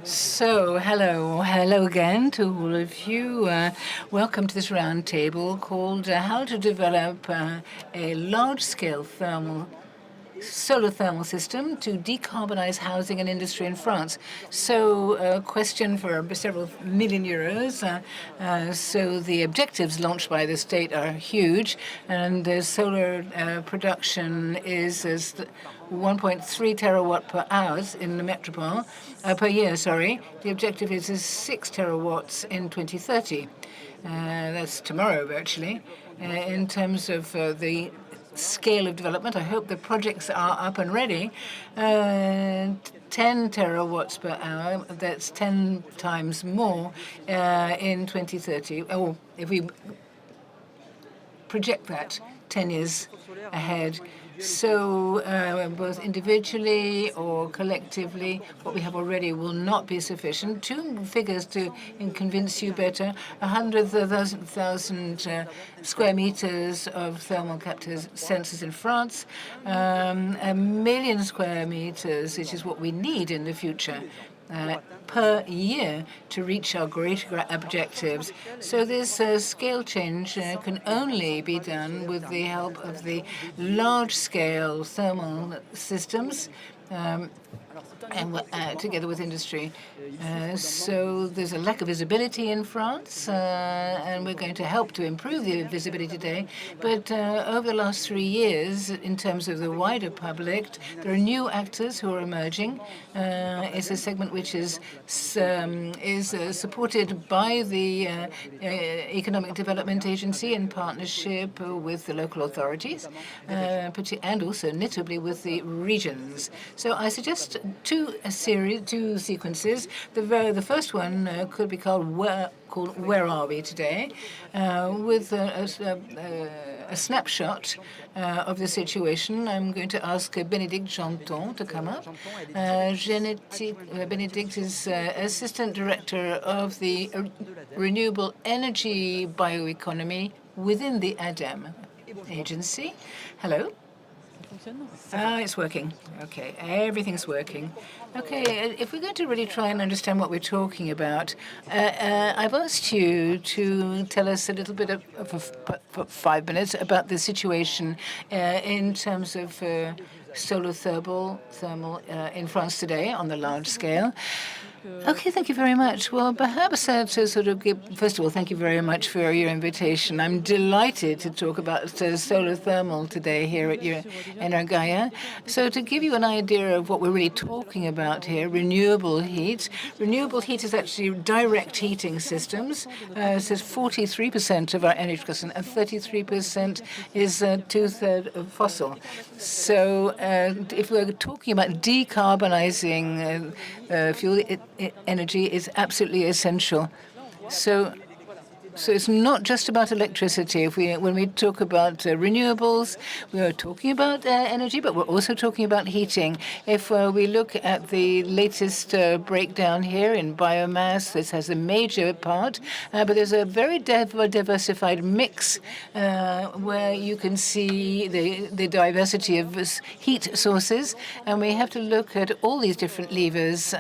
Hello again to all of you. Welcome to this roundtable called How to Develop a Large-Scale Solar Thermal System to Decarbonize Housing and Industry in France. So, a question for several million euros. So, the objectives launched by the state are huge, and the solar production is 1.3 terawatt per hours in the metropole per year. Sorry, the objective is 6 terawatts in 2030. That's tomorrow, virtually. In terms of the scale of development, I hope the projects are up and ready. 10 terawatts per hour, that's 10 times more in 2030. Or if we project that 10 years ahead. So both individually or collectively, what we have already will not be sufficient. Two figures to convince you better: 100,000 square meters of thermal capture sensors in France, 1,000,000 square meters, which is what we need in the future. Per year to reach our greater objectives. So this scale change can only be done with the help of the large-scale thermal systems and together with industry. So there's a lack of visibility in France, and we're going to help to improve the visibility today. But over the last 3 years, in terms of the wider public, there are new actors who are emerging. It's a segment which is supported by the Economic Development Agency in partnership with the local authorities, and also notably with the regions. So I suggest two sequences. The first one could be called Where Are We Today, with a snapshot of the situation. I'm going to ask Bénédicte Janton to come up. Bénédicte is Assistant Director of the Renewable Energy Bioeconomy within the ADEME agency. Hello. It's working. Okay, everything's working. Okay, if we're going to really try and understand what we're talking about, I've asked you to tell us a little bit for 5 minutes about the situation in terms of solar thermal in France today on the large scale. Okay, thank you very much. Well, perhaps to sort of give, first of all, thank you very much for your invitation. I'm delighted to talk about solar thermal today here at your EnerGaïa. So to give you an idea of what we're really talking about here, renewable heat. Renewable heat is actually direct heating systems. It says 43% of our energy consumption, and 33% is two-thirds of fossil. So if we're talking about decarbonizing fuel, energy is absolutely essential. So it's not just about electricity. When we talk about renewables, we are talking about energy, but we're also talking about heating. If we look at the latest breakdown here in biomass, this has a major part, but there's a very diversified mix where you can see the diversity of heat sources, and we have to look at all these different levers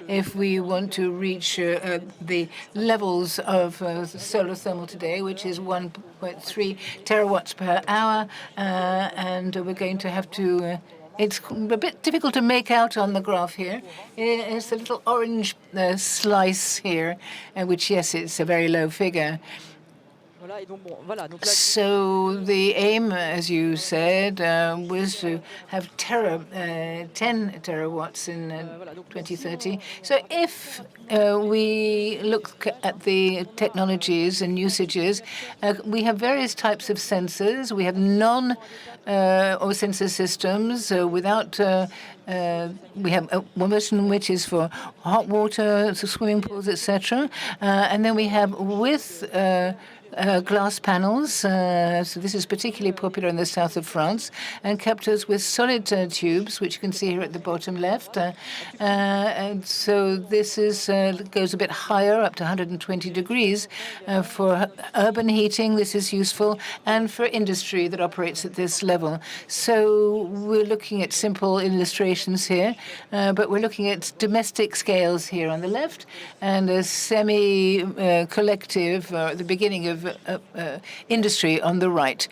if we want to reach the levels of solar thermal today, which is 1.3 terawatts per hour, and we're going to have to. It's a bit difficult to make out on the graph here. It's a little orange slice here, which, yes, it's a very low figure. So the aim, as you said, was to have 10 terawatts in 2030. So if we look at the technologies and usages, we have various types of sensors. We have or sensor systems without. We have one version which is for hot water, so swimming pools, etc., and then we have with glass panels. So this is particularly popular in the south of France, and captors with solid tubes, which you can see here at the bottom left. And so this is goes a bit higher, up to 120 degrees. For urban heating, this is useful, and for industry that operates at this level. So we're looking at simple illustrations here, but we're looking at domestic scales here on the left, and a semi-collective at the beginning of industry on the right.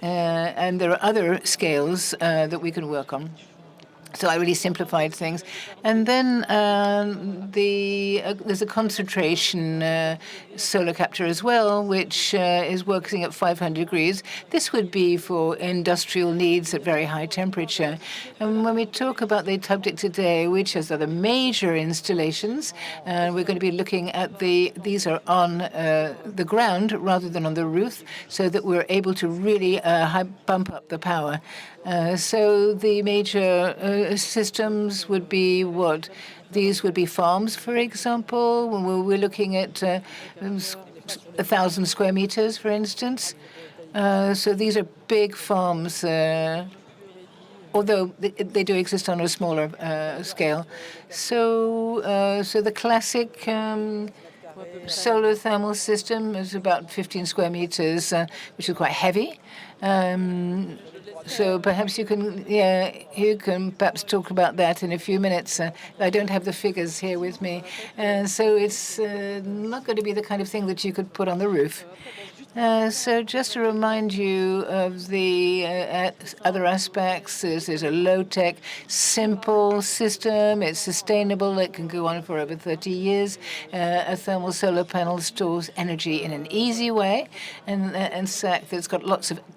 And there are other scales that we can work on. So I really simplified things. And then there's a concentration solar capture as well, which is working at 500 degrees. This would be for industrial needs at very high temperature. And when we talk about the subject today, which is the major installations, we're going to be looking at these are on the ground rather than on the roof, so that we're able to really bump up the power. So the major systems would be what? These would be farms, for example. When we're looking at 1,000 square meters, for instance. So these are big farms, although they do exist on a smaller scale. So the classic solar thermal system is about 15 square meters, which is quite heavy. So perhaps you can perhaps talk about that in a few minutes. I don't have the figures here with me, so it's not going to be the kind of thing that you could put on the roof. So just to remind you of the other aspects, this is a low-tech, simple system. It's sustainable. It can go on for over 30 years. A thermal solar panel stores energy in an easy way, and it's got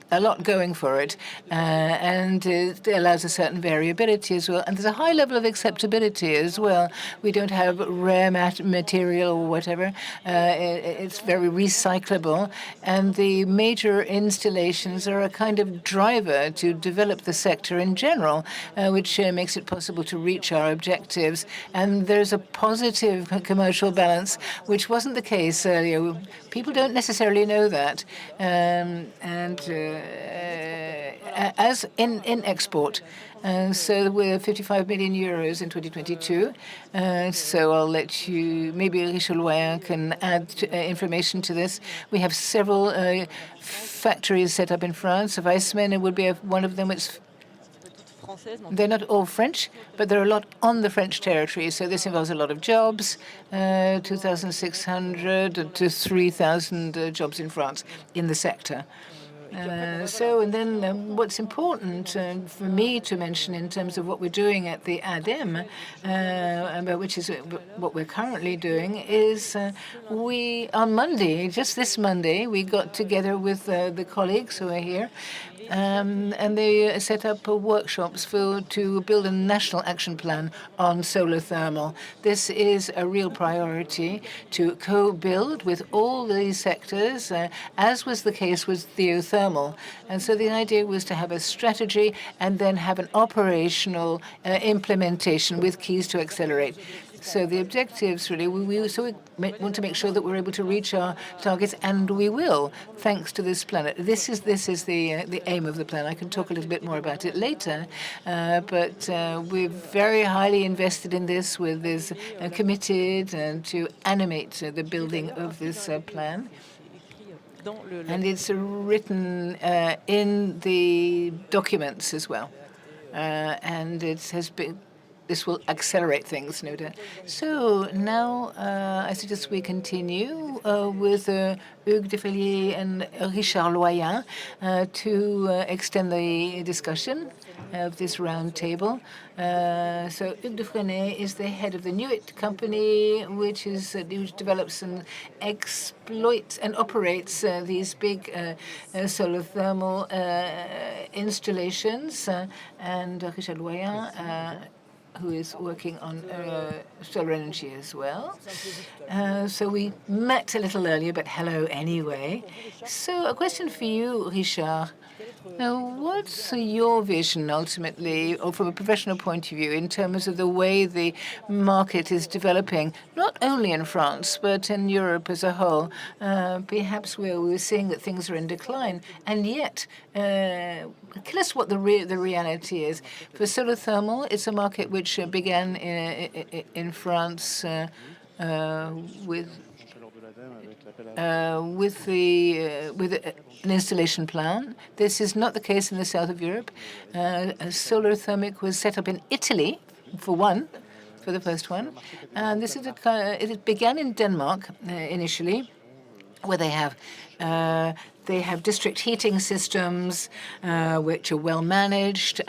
a lot going for it, and it allows a certain variability as well. And there's a high level of acceptability as well. We don't have rare material or whatever. It's very recyclable. And the major installations are a kind of driver to develop the sector in general, which makes it possible to reach our objectives. And there's a positive commercial balance, which wasn't the case earlier. People don't necessarily know that. As in export. So we're 55 million euros in 2022. So I'll let you, maybe Richard Loyen can add information to this. We have several factories set up in France. Weissmann would be one of them. They're not all French, but there are a lot on the French territory. So this involves a lot of jobs, 2,600 to 3,000 jobs in France in the sector. And then what's important for me to mention in terms of what we're doing at the ADEME, which is what we're currently doing, is on Monday, just this Monday, we got together with the colleagues who are here, and they set up workshops to build a national action plan on solar thermal. This is a real priority to co-build with all these sectors, as was the case with geothermal. And so the idea was to have a strategy and then have an operational implementation with keys to accelerate. So the objectives really, we want to make sure that we're able to reach our targets, and we will, thanks to this plan. This is the aim of the plan. I can talk a little bit more about it later, but we're very highly invested in this. With this committed to animate the building of this plan. And it's written in the documents as well, and it has been. This will accelerate things, no doubt. So now I suggest we continue with Hugues Defrelier and Richard Loyen to extend the discussion of this round table. So Hugues Defrelier is the head of the Nuit company, which develops and exploits and operates these big solar thermal installations. And Richard Loyen who is working on solar energy as well. So we met a little earlier, but hello anyway. So a question for you, Richard. Now, what's your vision ultimately, or from a professional point of view, in terms of the way the market is developing, not only in France, but in Europe as a whole? Perhaps where we're seeing that things are in decline, and yet, tell us what the reality is. For solar thermal, it's a market which began in France with an installation plan. This is not the case in the south of Europe. Solar thermic was set up in Italy, for the first one, and this is it began in Denmark initially, where they have district heating systems which are well managed,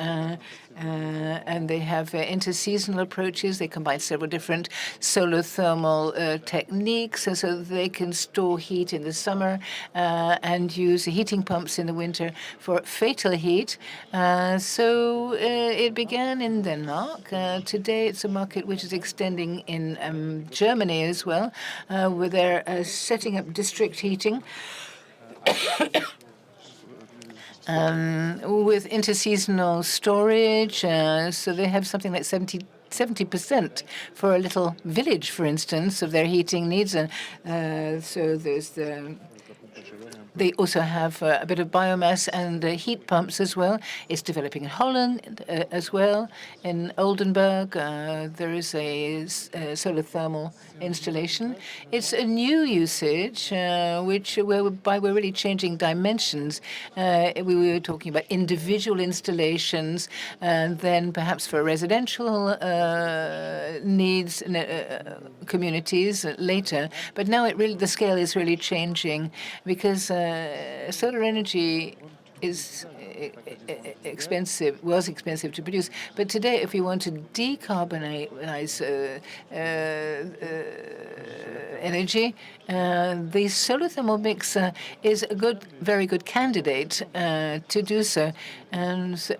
and they have interseasonal approaches. They combine several different solar thermal techniques so they can store heat in the summer and use heating pumps in the winter for fatal heat. So it began in Denmark. Today it's a market which is extending in Germany as well, where they're setting up district heating with interseasonal storage. So they have something like 70% for a little village, for instance, of their heating needs. And so they also have a bit of biomass and heat pumps as well. It's developing in Holland as well. In Oldenburg, there is a solar thermal installation. It's a new usage, whereby we're really changing dimensions. We were talking about individual installations, and then perhaps for residential needs communities later. But now the scale is really changing because solar energy is was expensive to produce. But today, if we want to decarbonize energy, the solar thermal mix is a very good candidate to do so. And so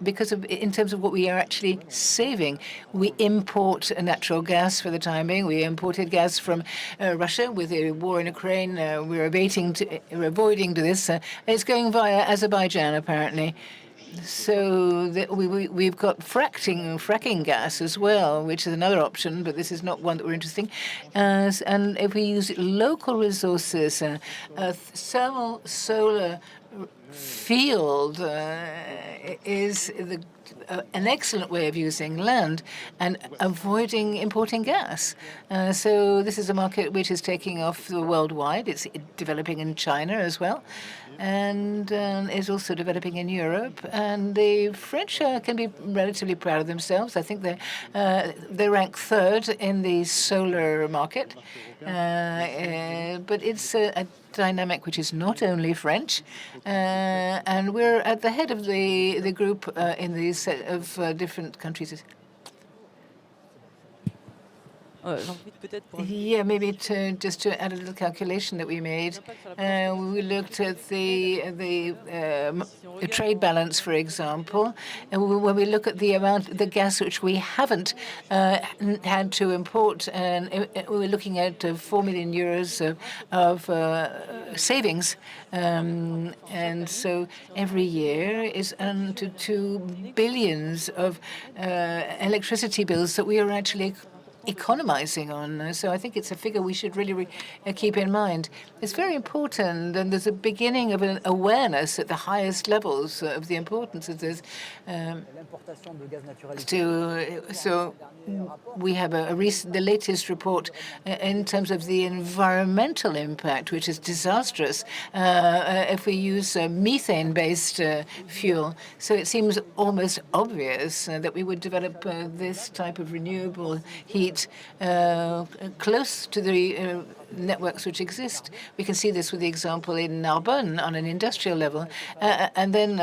in terms of what we are actually saving, we import natural gas for the time being. We imported gas from Russia with the war in Ukraine. We're avoiding this. It's going via Azerbaijan, apparently. So we've got fracking gas as well, which is another option, but this is not one that we're interested in. And if we use local resources, a thermal solar field is an excellent way of using land and avoiding importing gas. So this is a market which is taking off worldwide. It's developing in China as well, and is also developing in Europe. And the French can be relatively proud of themselves. I think they rank third in the solar market. But it's a dynamic which is not only French, and we're at the head of the group in these set of different countries. Yeah, maybe just to add a little calculation that we made. We looked at the trade balance, for example, and when we look at the gas which we haven't had to import, and we're looking at 4 million euros of savings, and so every year is to 2 billion of electricity bills that we are actually economizing on. So I think it's a figure we should really keep in mind. It's very important, and there's a beginning of an awareness at the highest levels of the importance of this. So we have the latest report in terms of the environmental impact, which is disastrous if we use methane-based fuel. So it seems almost obvious that we would develop this type of renewable heat close to the networks which exist. We can see this with the example in Narbonne on an industrial level. And then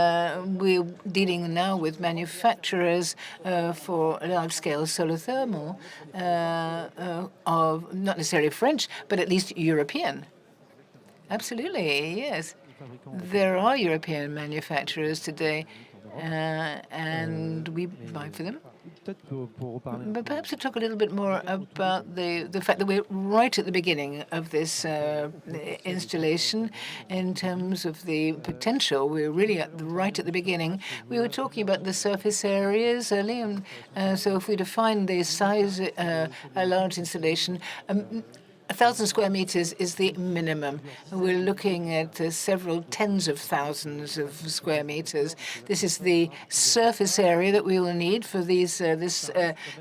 we're dealing now with manufacturers for large-scale solar thermal, of not necessarily French, but at least European. Absolutely, yes. There are European manufacturers today, and we buy for them. But perhaps to talk a little bit more about the fact that we're right at the beginning of this installation in terms of the potential. We're really right at the beginning. We were talking about the surface areas earlier. So if we define the size, a large installation, 1,000 square meters is the minimum. We're looking at several tens of thousands of square meters. This is the surface area that we will need for this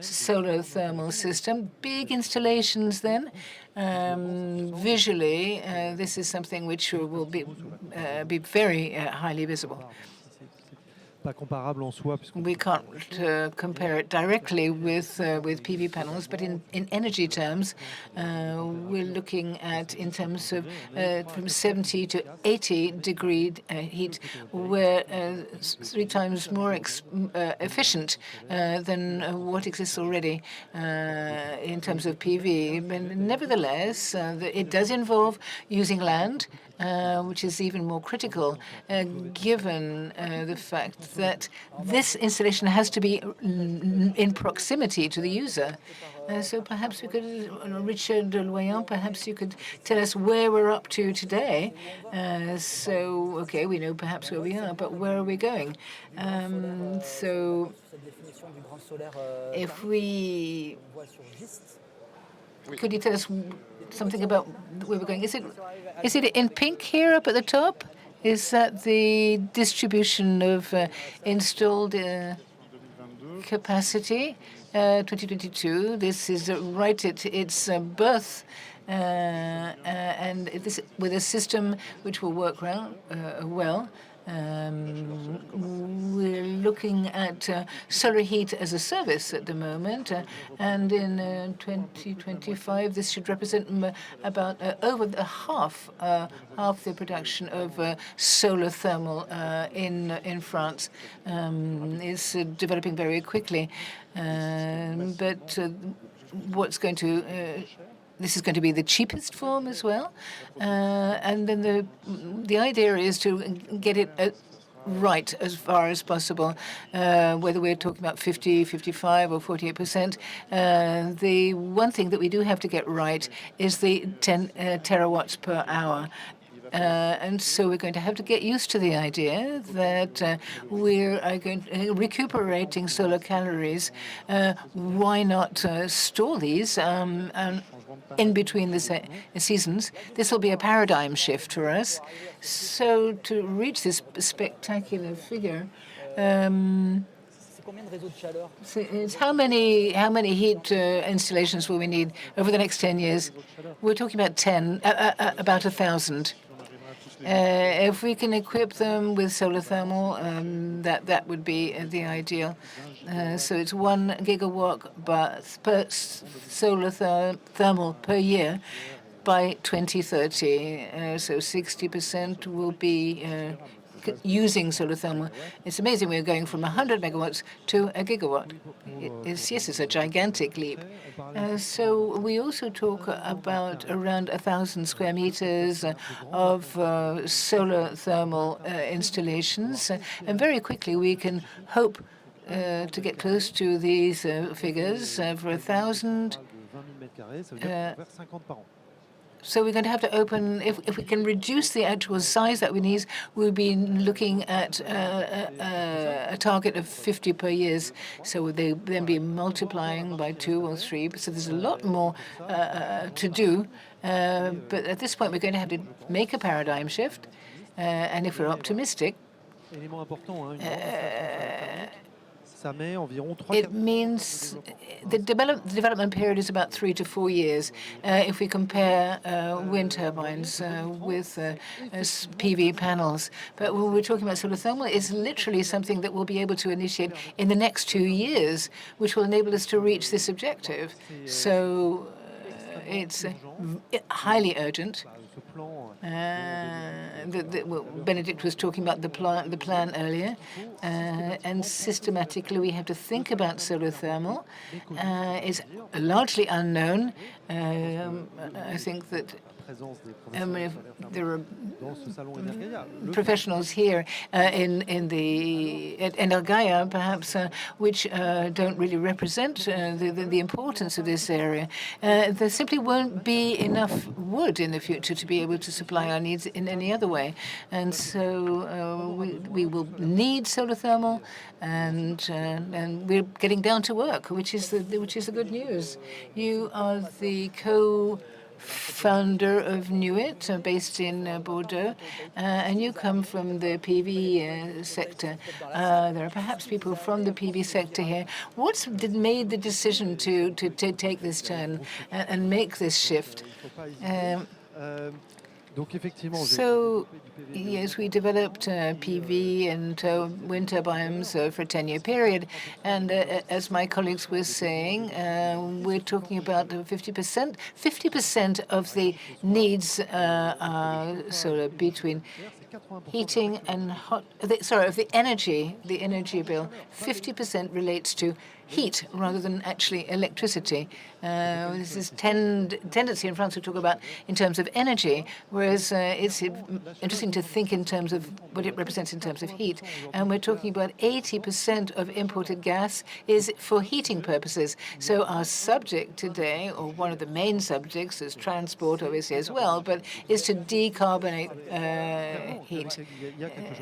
solar thermal system. Big installations then. Visually, this is something which will be very highly visible. We can't compare it directly with PV panels, but in energy terms, we're looking at in terms of from 70 to 80 degree heat. We're 3 times more efficient than what exists already in terms of PV. But nevertheless, it does involve using land, which is even more critical, given the fact that this installation has to be in proximity to the user. So perhaps we could, Richard Loyan, perhaps you could tell us where we're up to today. Okay, we know perhaps where we are, but where are we going? So if we... Could you tell us something about where we're going? Is it in pink here up at the top? Is that the distribution of installed capacity? 2022. This is right at its birth, and this with a system which will work well. We're looking at solar heat as a service at the moment, and in 2025 this should represent about over half the production of solar thermal in France. Is developing very quickly, but this is going to be the cheapest form as well, and then the idea is to get it right as far as possible, whether we're talking about 50, 55 or 48%. The one thing that we do have to get right is the 10 terawatts per hour. And so we're going to have to get used to the idea that we're recuperating solar calories. Why not store these in between the seasons? This will be a paradigm shift for us. So to reach this spectacular figure, so it's how many heat installations will we need over the next 10 years? We're talking about about 1,000. If we can equip them with solar thermal, that would be the ideal. So it's 1 gigawatt per solar thermal per year by 2030. So 60% will be using solar thermal. It's amazing we're going from 100 megawatts to 1 gigawatt. It's a gigantic leap. So we also talk about around 1,000 square meters of solar thermal installations. And very quickly we can hope to get close to these figures for 1,000. So we're going to have to open, if we can reduce the actual size that we need, we'll be looking at a target of 50 per year. So they then be multiplying by 2 or 3. So there's a lot more to do. But at this point, we're going to have to make a paradigm shift. And if we're optimistic, it means the development period is about 3 to 4 years if we compare wind turbines with PV panels. But when we're talking about solar thermal, it's literally something that we'll be able to initiate in the next 2 years, which will enable us to reach this objective. So it's highly urgent. Benedict was talking about the plan earlier, and systematically we have to think about solar thermal. It's largely unknown. I think that there are professionals here in the at EnerGaïa, perhaps, which don't really represent the importance of this area. There simply won't be enough wood in the future to be able to supply our needs in any other way. And so we will need solar thermal, and we're getting down to work, which is the good news. You are the co-founder of Nuit, based in Bordeaux, and you come from the PV sector. There are perhaps people from the PV sector here. What's made the decision to take this turn and make this shift? So, yes, we developed PV and wind turbines for a 10-year period. And as my colleagues were saying, we're talking about 50%. 50% of the needs are solar between heating and of the energy bill. 50% relates to heat rather than actually electricity. This is tendency in France to talk about in terms of energy, whereas it's interesting to think in terms of what it represents in terms of heat. And we're talking about 80% of imported gas is for heating purposes. So our subject today, or one of the main subjects, is transport, obviously, as well, but is to decarbonate heat.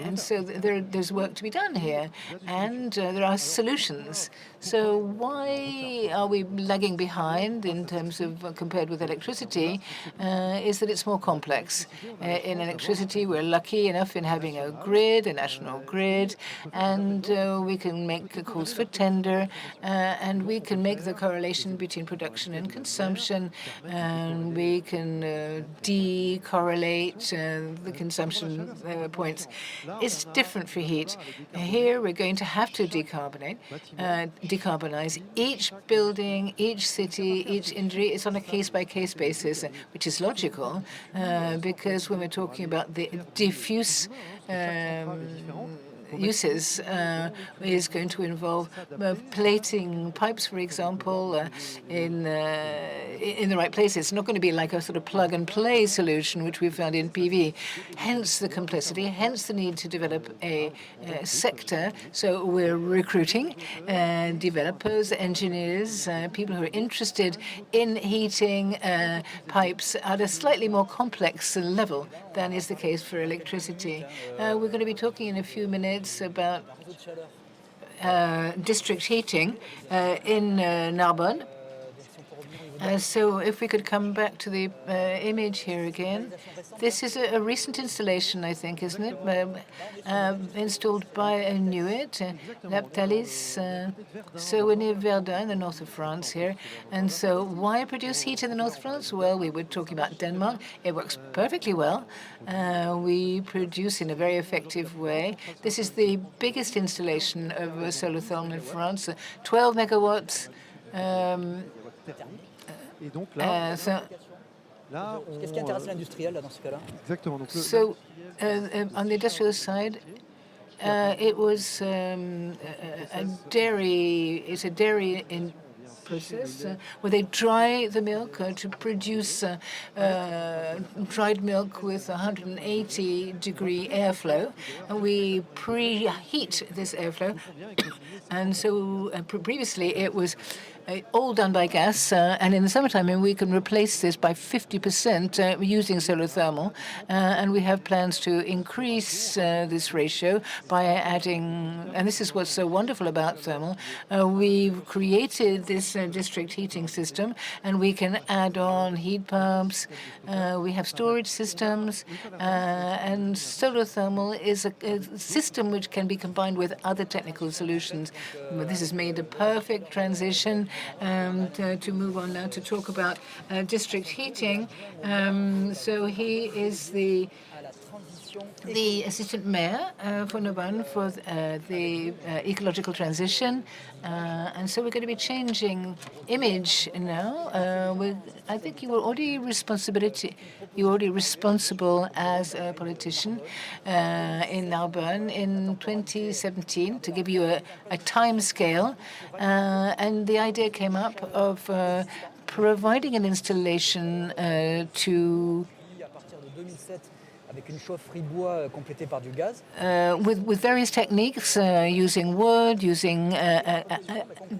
And so there's work to be done here, and there are solutions. So why are we lagging behind in terms of compared with electricity? Is that it's more complex. In electricity, we're lucky enough in having a grid, a national grid, and we can make calls for tender, and we can make the correlation between production and consumption, and we can decorrelate the consumption points. It's different for heat. Here, we're going to have to decarbonize. Each building, each city, each industry is on a case-by-case basis, which is logical, because when we're talking about the diffuse uses is going to involve plating pipes, for example, in the right places. It's not going to be like a sort of plug-and-play solution, which we found in PV. Hence the complexity, hence the need to develop a sector. So we're recruiting developers, engineers, people who are interested in heating pipes at a slightly more complex level than is the case for electricity. We're going to be talking in a few minutes about district heating in Narbonne. So if we could come back to the image here again. This is a recent installation, I think, isn't it? Installed by Nuit, Laptalis. So we're near Verdun, in the north of France here. And so why produce heat in the north of France? Well, we were talking about Denmark. It works perfectly well. We produce in a very effective way. This is the biggest installation of solar thermal in France, 12 megawatts. So on the industrial side, it was a dairy. It's a dairy in process where they dry the milk to produce dried milk with 180-degree airflow, and we preheat this airflow. And so previously it was all done by gas, and in the summertime, we can replace this by 50% using solar thermal, and we have plans to increase this ratio by adding, and this is what's so wonderful about thermal, we've created this district heating system, and we can add on heat pumps, we have storage systems, and solar thermal is a system which can be combined with other technical solutions. This has made a perfect transition to move on now to talk about district heating. So he is the assistant mayor for Narbonne for the ecological transition. And so we're going to be changing image now. I think you were already responsible as a politician in Narbonne in 2017, to give you a time scale. And the idea came up of providing an installation to with various techniques, using wood, using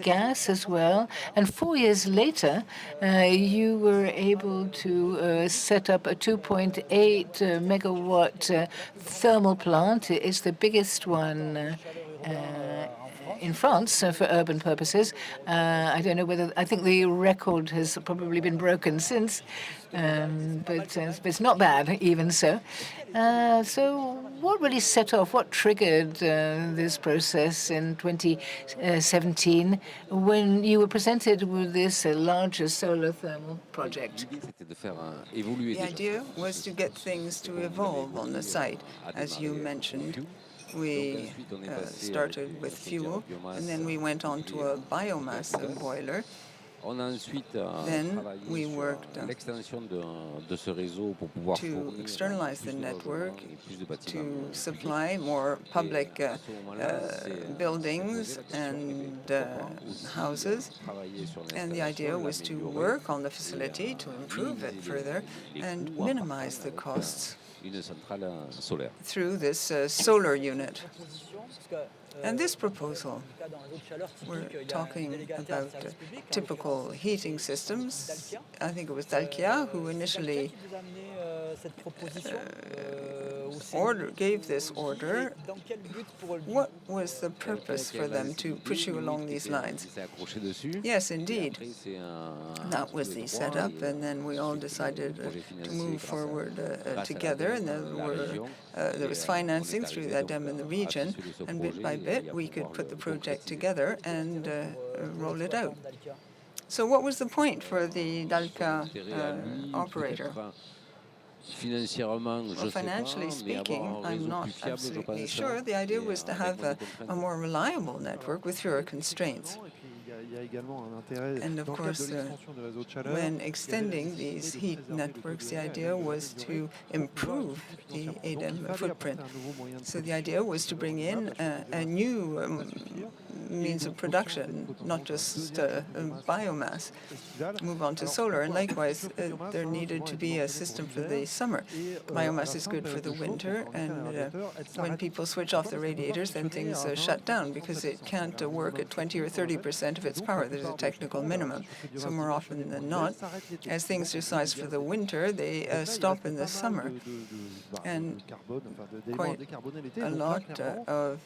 gas as well. And 4 years later, you were able to set up a 2.8 megawatt thermal plant. It's the biggest one in France for urban purposes. I don't know whether, I think the record has probably been broken since, but it's not bad, even so. So what really set off, what triggered this process in 2017 when you were presented with this larger solar thermal project? The idea was to get things to evolve on the site. As you mentioned, we started with fuel, and then we went on to a biomass boiler. Then we worked to externalize the network, to supply more public buildings and houses. And the idea was to work on the facility, to improve it further, and minimize the costs through this solar unit. And this proposal, we're talking about typical heating systems. I think it was EnerGaïa who initially gave this order. What was the purpose for them to push you along these lines? Yes, indeed. That was the setup, and then we all decided to move forward together, and there was financing through the ADEME in the region, and bit by bit we could put the project together and roll it out. So what was the point for the DALCA operator? Well, financially speaking, I'm not absolutely sure. The idea was to have a more reliable network with fewer constraints. And of course, when extending these heat networks, the idea was to improve the ADEME footprint. So the idea was to bring in a new means of production, not just biomass, move on to solar. And likewise, there needed to be a system for the summer. Biomass is good for the winter, and when people switch off the radiators, then things shut down because it can't work at 20 or 30% of its power. There's a technical minimum. So more often than not, as things are sized for the winter, they stop in the summer. And quite a lot of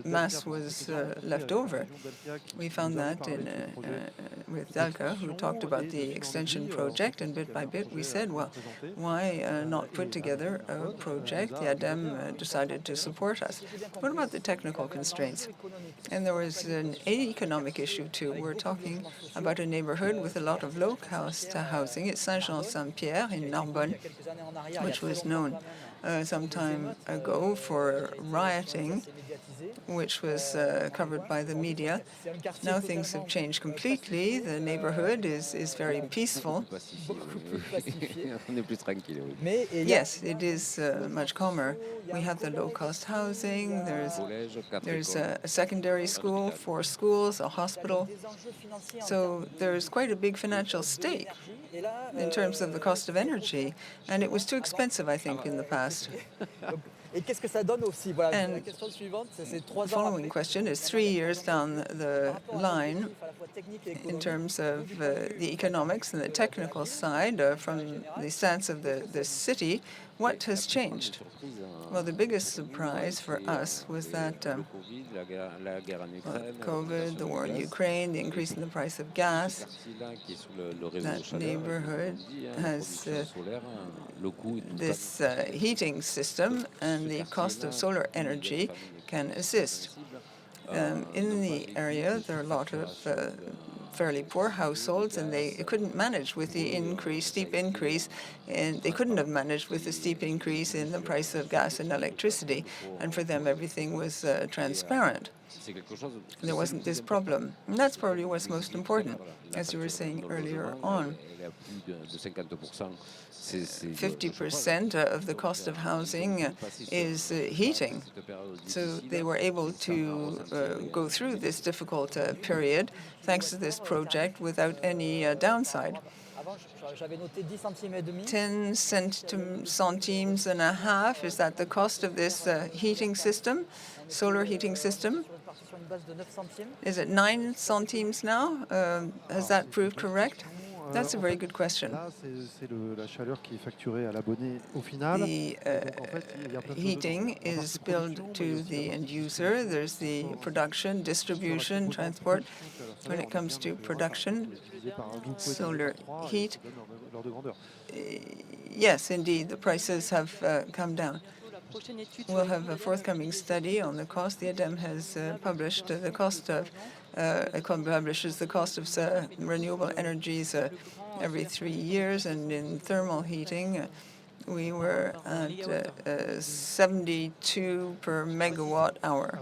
mass was left over. We found that with DALCA, who talked about the extension project, and bit by bit we said, well, why not put together a project? The ADEME decided to support us. What about the technical constraints? And there was an economic issue too. We're talking about a neighborhood with a lot of low-cost housing. It's Saint-Jean-Saint-Pierre in Narbonne, which was known some time ago for rioting, which was covered by the media. Now things have changed completely. The neighborhood is very peaceful. Yes, it is much calmer. We have the low-cost housing. There's a secondary school, 4 schools, a hospital. So there's quite a big financial stake in terms of the cost of energy. And it was too expensive, I think, in the past. And the following question is 3 years down the line in terms of the economics and the technical side from the stance of the city. What has changed? Well, the biggest surprise for us was that COVID, the war in Ukraine, the increase in the price of gas, that neighborhood has this heating system, and the cost of solar energy can assist. In the area, there are a lot of fairly poor households, and they couldn't manage with the steep increase, and they couldn't have managed with the steep increase in the price of gas and electricity. And for them, everything was transparent. there wasn't this problem. And that's probably what's most important, as you were saying earlier on. 50% of the cost of housing is heating. So they were able to go through this difficult period thanks to this project without any downside. 10 centimes and a half, is that the cost of this heating system, solar heating system? Is it 9 centimes now? Has that proved correct? That's a very good question. The heating is billed to the end user. There's the production, distribution, transport. When it comes to production, solar heat, yes, indeed, the prices have come down. We'll have a forthcoming study on the cost. The ADEME has published the cost of publishes the cost of renewable energies every 3 years, and in thermal heating, we were at 72 per megawatt hour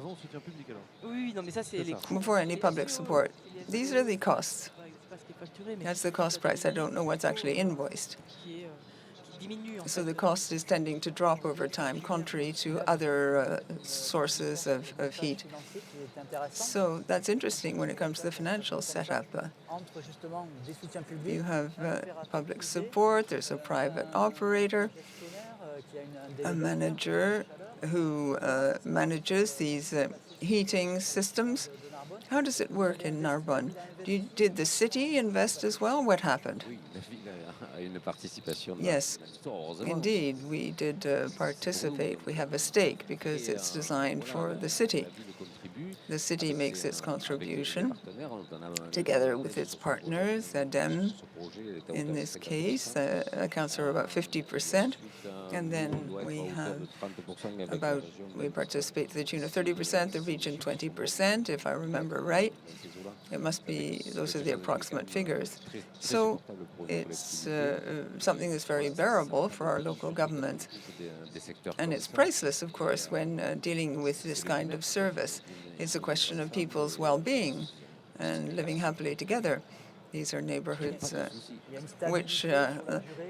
before any public support. These are the costs. That's the cost price. I don't know what's actually invoiced. So the cost is tending to drop over time, contrary to other sources of heat. So that's interesting when it comes to the financial setup. You have public support, there's a private operator, a manager who manages these heating systems. How does it work in Narbonne? Did the city invest as well? What happened? Yes, indeed, we did participate. We have a stake because it's designed for the city. The city makes its contribution together with its partners. ADEME, in this case, accounts for about 50%. And then we participate to the tune of 30%, the region 20%, if I remember right. It must be, those are the approximate figures. So it's something that's very bearable for our local government. And it's priceless, of course, when dealing with this kind of service. It's a question of people's well-being and living happily together. These are neighborhoods which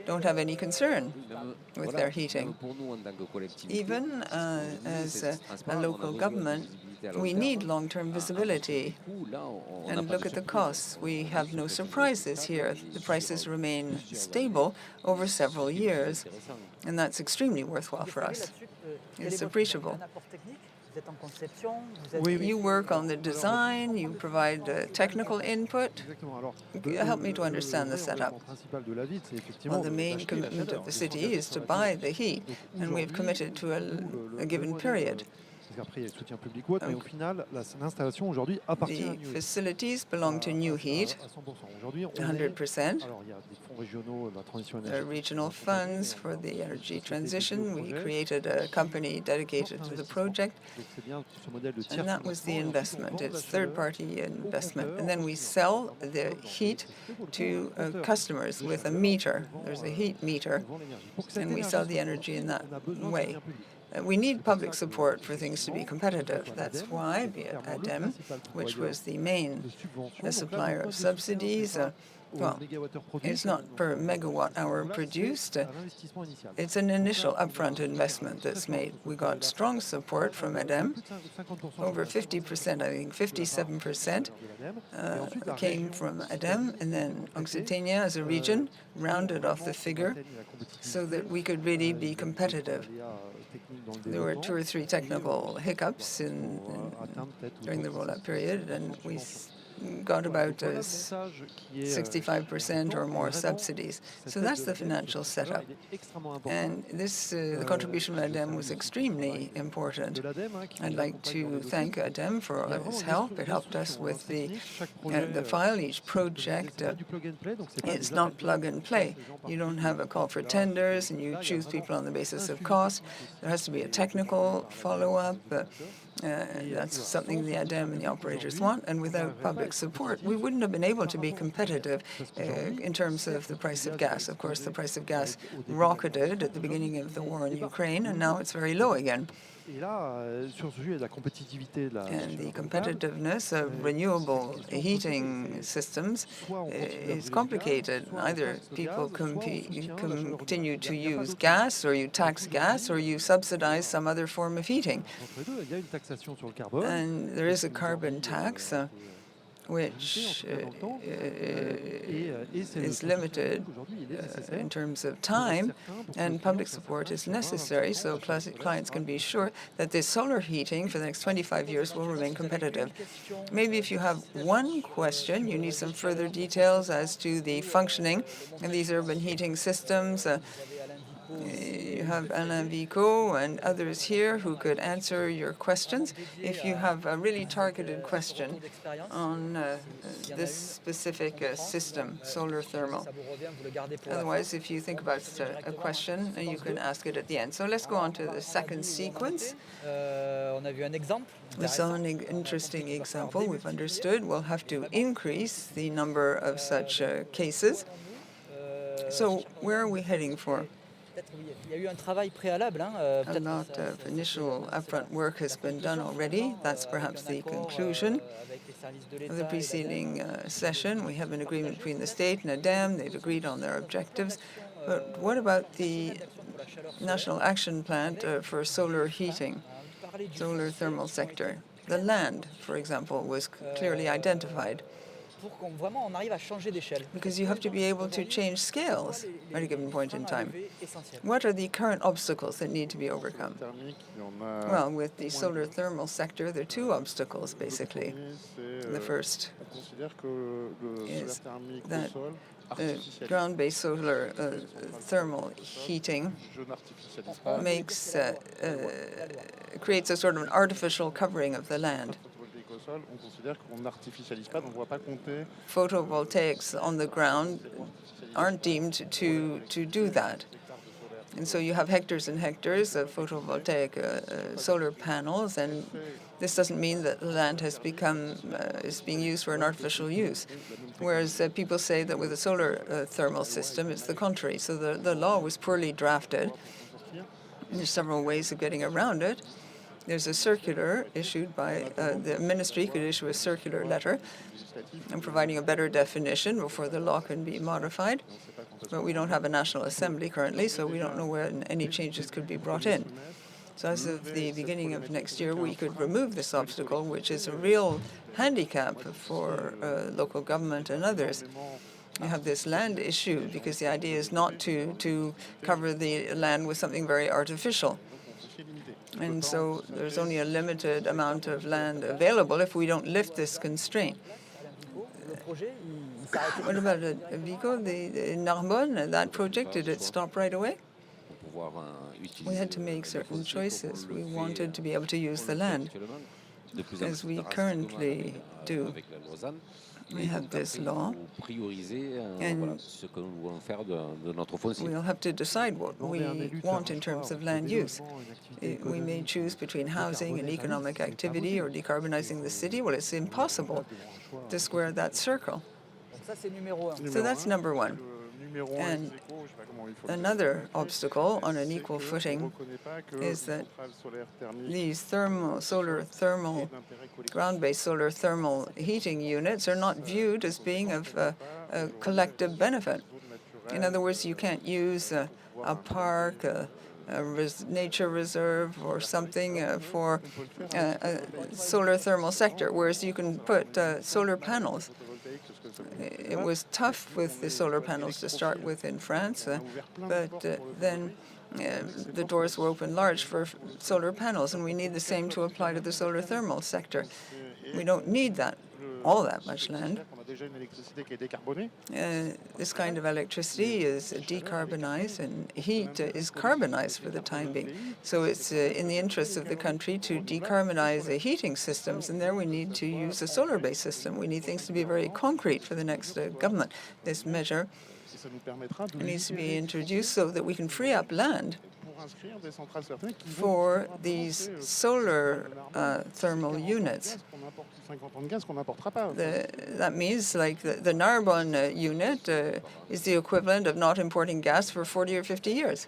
don't have any concern with their heating. Even as a local government, we need long-term visibility. And look at the costs. We have no surprises here. The prices remain stable over several years, and that's extremely worthwhile for us. It's appreciable. You work on the design, you provide technical input. Help me to understand the setup. Well, the main commitment of the city is to buy the heat, and we've committed to a given period. The facilities belong to New Heat, 100%. Regional funds for the energy transition. We created a company dedicated to the project, and that was the investment. It's third-party investment. And then we sell the heat to customers with a meter. There's a heat meter, and we sell the energy in that way. We need public support for things to be competitive. That's why ADEME, which was the main supplier of subsidies, well, it's not per megawatt hour produced. It's an initial upfront investment that's made. We got strong support from ADEME. Over 50%, I think 57% came from ADEME, and then Occitania as a region rounded off the figure so that we could really be competitive. There were 2 or 3 technical hiccups during the rollout period, and we got about 65% or more subsidies. So that's the financial setup. And this, the contribution of ADEME was extremely important. I'd like to thank ADEME for its help. It helped us with the file, each project. It's not plug and play. You don't have a call for tenders and you choose people on the basis of cost. There has to be a technical follow-up. That's something the ADEME and the operators want, and without public support, we wouldn't have been able to be competitive in terms of the price of gas. Of course, the price of gas rocketed at the beginning of the war in Ukraine, and now it's very low again. And the competitiveness of renewable heating systems is complicated. Either people continue to use gas, or you tax gas, or you subsidize some other form of heating. And there is a carbon tax, which is limited in terms of time, and public support is necessary so clients can be sure that this solar heating for the next 25 years will remain competitive. Maybe if you have one question, you need some further details as to the functioning of these urban heating systems. You have Alain Vico and others here who could answer your questions if you have a really targeted question on this specific system, solar thermal. Otherwise, if you think about a question, you can ask it at the end. So let's go on to the second sequence. We saw an interesting example. We've understood we'll have to increase the number of such cases. So where are we heading for? A lot of initial upfront work has been done already. That's perhaps the conclusion of the preceding session. We have an agreement between the state and ADEME. They've agreed on their objectives. But what about the National Action Plan for solar heating, solar thermal sector? The land, for example, was clearly identified. Because you have to be able to change scales at a given point in time. What are the current obstacles that need to be overcome? Well, with the solar thermal sector, there are two obstacles, basically. The first is that ground-based solar thermal heating creates a sort of an artificial covering of the land. Photovoltaics on the ground aren't deemed to do that. And so you have hectares and hectares of photovoltaic solar panels, and this doesn't mean that the land has is being used for an artificial use. Whereas people say that with a solar thermal system, it's the contrary. So the law was poorly drafted. There's several ways of getting around it. There's a circular issued by the ministry could issue a circular letter and providing a better definition before the law can be modified. But we don't have a National Assembly currently, so we don't know when any changes could be brought in. So as of the beginning of next year, we could remove this obstacle, which is a real handicap for local government and others. You have this land issue because the idea is not to cover the land with something very artificial. And so there's only a limited amount of land available if we don't lift this constraint. What about Vico, the Narbonne, that project, did it stop right away? We had to make certain choices. We wanted to be able to use the land, as we currently do. We have this law, and we'll have to decide what we want in terms of land use. We may choose between housing and economic activity or decarbonizing the city. Well, it's impossible to square that circle. So that's number one. And another obstacle on an equal footing is that these ground-based solar thermal heating units are not viewed as being of a collective benefit. In other words, you can't use a park, a nature reserve or something for a solar thermal sector, whereas you can put solar panels. It was tough with the solar panels to start with in France, but then the doors were open large for solar panels, and we need the same to apply to the solar thermal sector. We don't need all that much land. This kind of electricity is decarbonized, and heat is carbonized for the time being. So it's in the interest of the country to decarbonize the heating systems, and there we need to use a solar-based system. We need things to be very concrete for the next government. This measure needs to be introduced so that we can free up land for these solar thermal units. That means like the Narbonne unit is the equivalent of not importing gas for 40 or 50 years.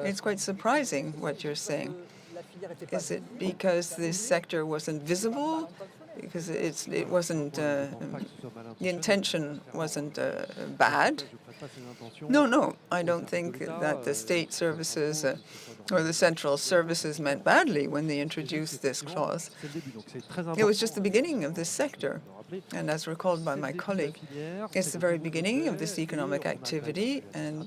It's quite surprising what you're saying. Is it because this sector wasn't visible? Because it wasn't, the intention wasn't bad? No, I don't think that the state services or the central services meant badly when they introduced this clause. It was just the beginning of this sector. And as recalled by my colleague, it's the very beginning of this economic activity, and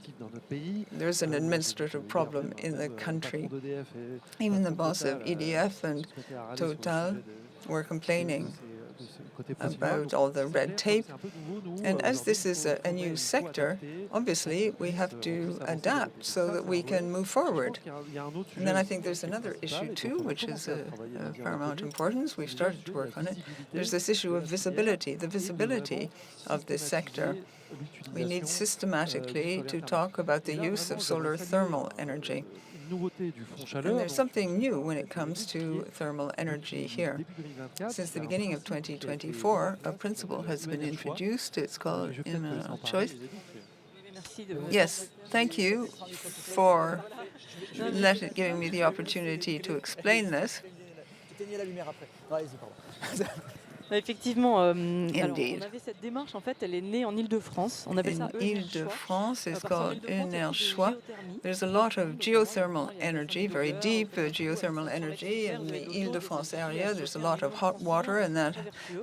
there's an administrative problem in the country. Even the boss of EDF and Total were complaining about all the red tape. And as this is a new sector, obviously we have to adapt so that we can move forward. And then I think there's another issue too, which is of paramount importance. We've started to work on it. There's this issue of visibility, the visibility of this sector. We need systematically to talk about the use of solar thermal energy. And there's something new when it comes to thermal energy here. Since the beginning of 2024, a principle has been introduced. It's called choice. Yes, thank you for giving me the opportunity to explain this. Effectivement, alors, Indeed. on avait cette démarche, en fait, elle est née en Île-de-France. On appelle ça In Île-de-France, it's called EnerGaïa. There's a lot of geothermal energy, very deep geothermal energy in the Île-de-France area. There's a lot of hot water, and that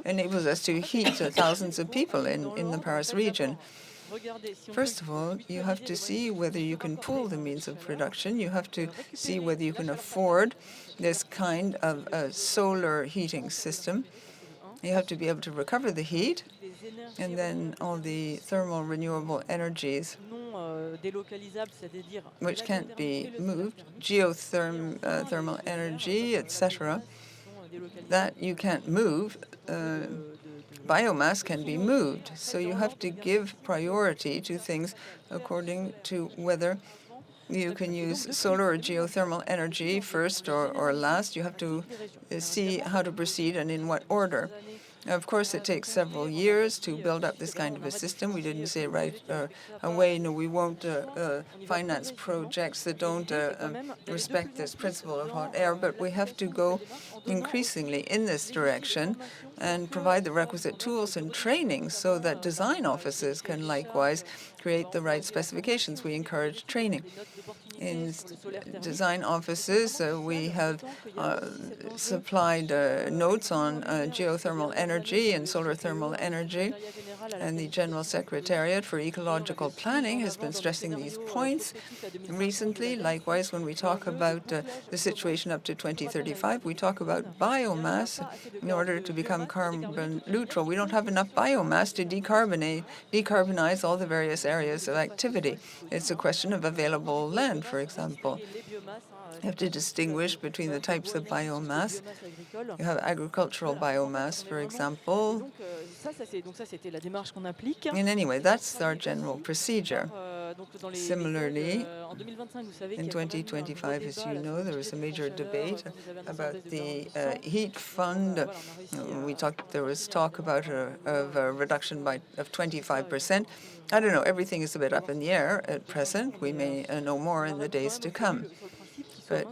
enables us to heat thousands of people in the Paris region. First of all, you have to see whether you can pool the means of production. You have to see whether you can afford this kind of a solar heating system. You have to be able to recover the heat, and then all the thermal renewable energies which can't be moved, geothermal energy, etc., that you can't move. Biomass can be moved. So you have to give priority to things according to whether you can use solar or geothermal energy first or last. You have to see how to proceed and in what order. Of course, it takes several years to build up this kind of a system. We didn't say right away, no, we won't finance projects that don't respect this principle of hot air, but we have to go increasingly in this direction and provide the requisite tools and training so that design offices can likewise create the right specifications. We encourage training. In design offices, we have supplied notes on geothermal energy and solar thermal energy, and the General Secretariat for Ecological Planning has been stressing these points recently. Likewise, when we talk about the situation up to 2035, we talk about biomass in order to become carbon neutral. We don't have enough biomass to decarbonize all the various areas of activity. It's a question of available land, for example. You have to distinguish between the types of biomass. You have agricultural biomass, for example. And anyway, that's our general procedure. Similarly, in 2025, as you know, there was a major debate about the heat fund. There was talk about a reduction of 25%. I don't know, everything is a bit up in the air at present. We may know more in the days to come. But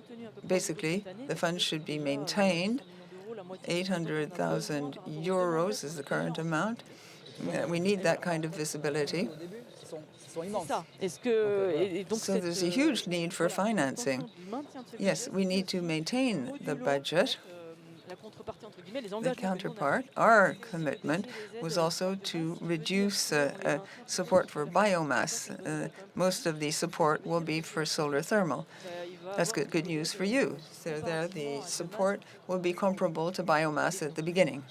basically, the fund should be maintained. 800,000 euros is the current amount. We need that kind of visibility. So there's a huge need for financing. Yes, we need to maintain the budget. The counterpart, our commitment, was also to reduce support for biomass. Most of the support will be for solar thermal. That's good news for you. So there, the support will be comparable to biomass at the beginning.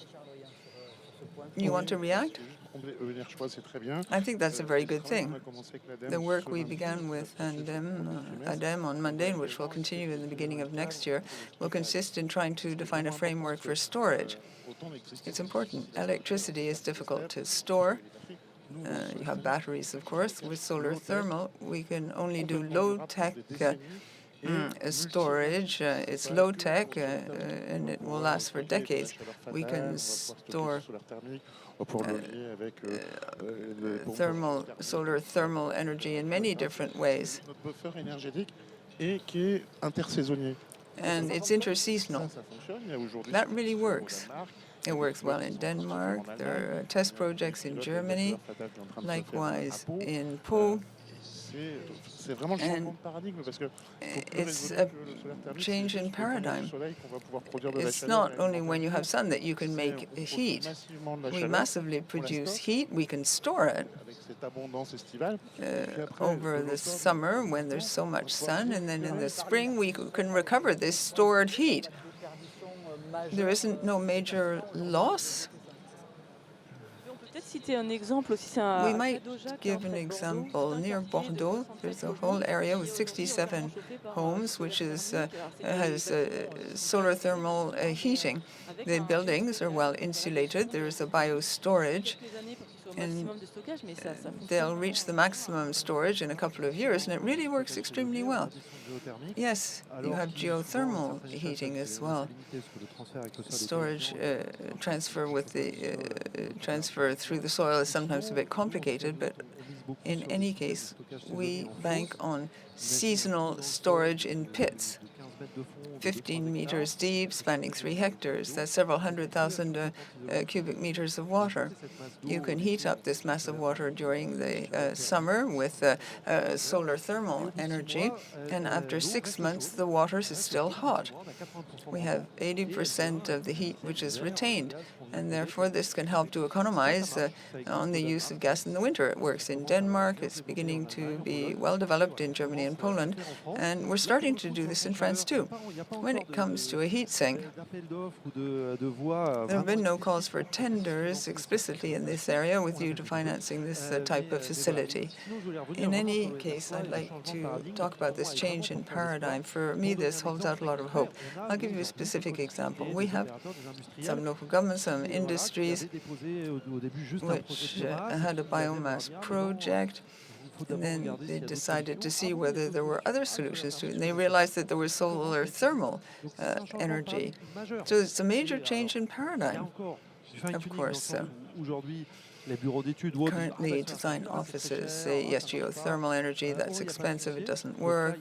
You want to react? I think that's a very good thing. The work we began with ADEME on Monday, which will continue in the beginning of next year, will consist in trying to define a framework for storage. It's important. Electricity is difficult to store. You have batteries, of course. With solar thermal, we can only do low-tech storage. It's low-tech, and it will last for decades. We can store solar thermal energy in many different ways. And it's interseasonal. That really works. It works well in Denmark. There are test projects in Germany, likewise in Po. And it's a change in paradigm. It's not only when you have sun that you can make heat. We massively produce heat. We can store it over the summer when there's so much sun, and then in the spring we can recover this stored heat. There isn't no major loss. We might give an example. Near Bordeaux, there's a whole area with 67 homes, which has solar thermal heating. The buildings are well insulated. There is a biostorage, and they'll reach the maximum storage in a couple of years, and it really works extremely well. Yes, you have geothermal heating as well. Storage transfer with the transfer through the soil is sometimes a bit complicated, but in any case, we bank on seasonal storage in pits. 15 meters deep, spanning 3 hectares. That's several 100,000 cubic meters of water. You can heat up this massive water during the summer with solar thermal energy, and after 6 months, the water is still hot. We have 80% of the heat which is retained, and therefore this can help to economize on the use of gas in the winter. It works in Denmark. It's beginning to be well developed in Germany and Poland, and we're starting to do this in France too. When it comes to a heat sink, there have been no calls for tenders explicitly in this area with you to financing this type of facility. In any case, I'd like to talk about this change in paradigm. For me, this holds out a lot of hope. I'll give you a specific example. We have some local governments, some industries, which had a biomass project. And then they decided to see whether there were other solutions to it. And they realized that there was solar thermal energy. So it's a major change in paradigm. Of course, currently design offices say, yes, geothermal energy, that's expensive, it doesn't work.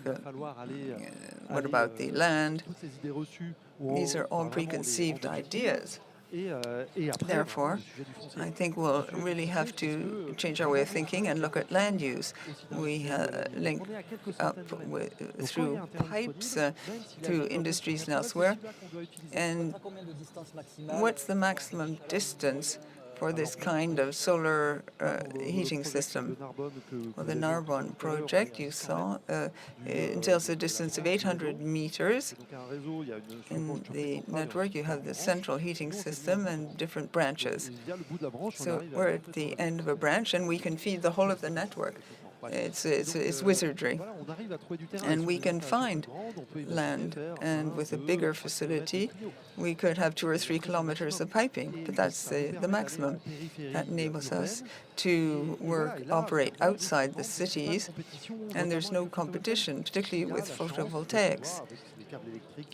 What about the land? These are all preconceived ideas. Therefore, I think we'll really have to change our way of thinking and look at land use. We link up through pipes, through industries and elsewhere. And what's the maximum distance for this kind of solar heating system? Well, the Narbonne project, you saw, entails a distance of 800 meters. In the network, you have the central heating system and different branches. So we're at the end of a branch, and we can feed the whole of the network. It's wizardry. And we can find land, and with a bigger facility, we could have 2 or 3 kilometers of piping, but that's the maximum. That enables us to operate outside the cities, and there's no competition, particularly with photovoltaics.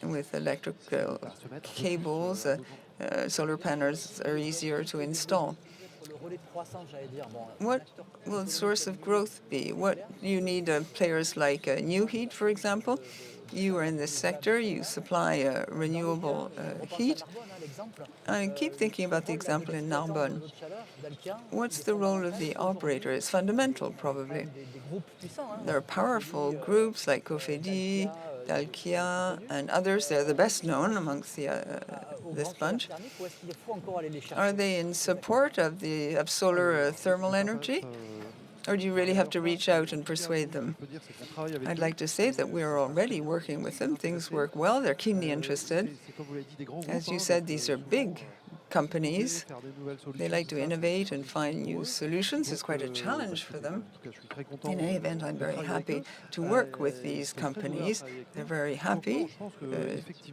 With electrical cables, solar panels are easier to install. What will the source of growth be? What you need players like New Heat, for example. You are in this sector. You supply renewable heat. I keep thinking about the example in Narbonne. What's the role of the operator? It's fundamental, probably. There are powerful groups like Cofedi, EnerGaïa, and others. They're the best known amongst this bunch. Are they in support of solar thermal energy? Or do you really have to reach out and persuade them? I'd like to say that we're already working with them. Things work well. They're keenly interested. As you said, these are big companies. They like to innovate and find new solutions. It's quite a challenge for them. In any event, I'm very happy to work with these companies. They're very happy